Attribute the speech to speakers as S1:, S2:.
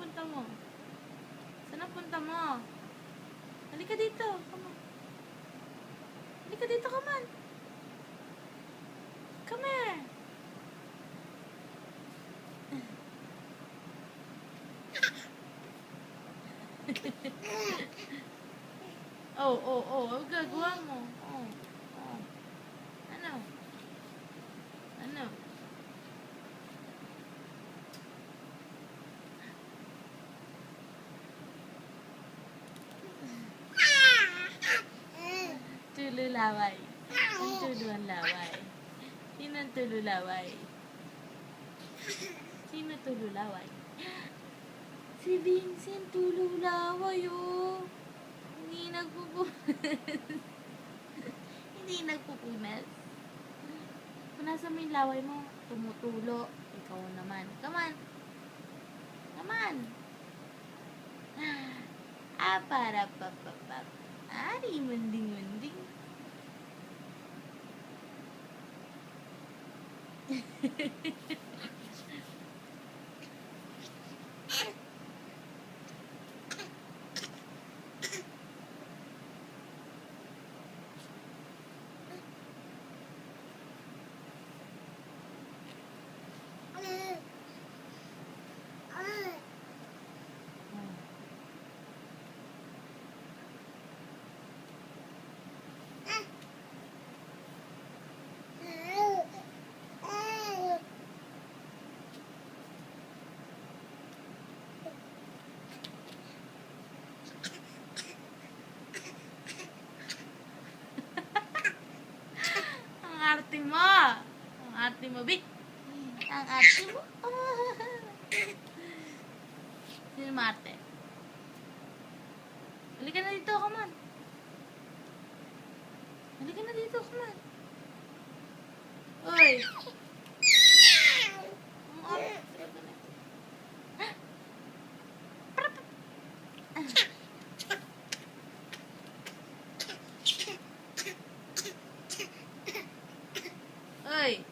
S1: punta mo? Saan ang punta mo? Halika dito. Come on. Halika dito, come on. Come here. Ang gagawa mo. Oh. Ano? Ano? Tululaway. Ang tuluan laway. Sino ang tululaway? Sino tululaway? Si Vincent tululaway, oh. Hindi nagpupunas. Hindi nagpupunas. Punasan mo yung laway mo. Tumutulo. Ikaw naman. Come on. Come on. Para papapap. Ari, munding-munding. Ang arte mo. Ang arte mo, Bi. Ang arte mo. Sino Marte? Halika na dito, come on. Halika na dito, come on. Oy. Ang arte mo na. Oy.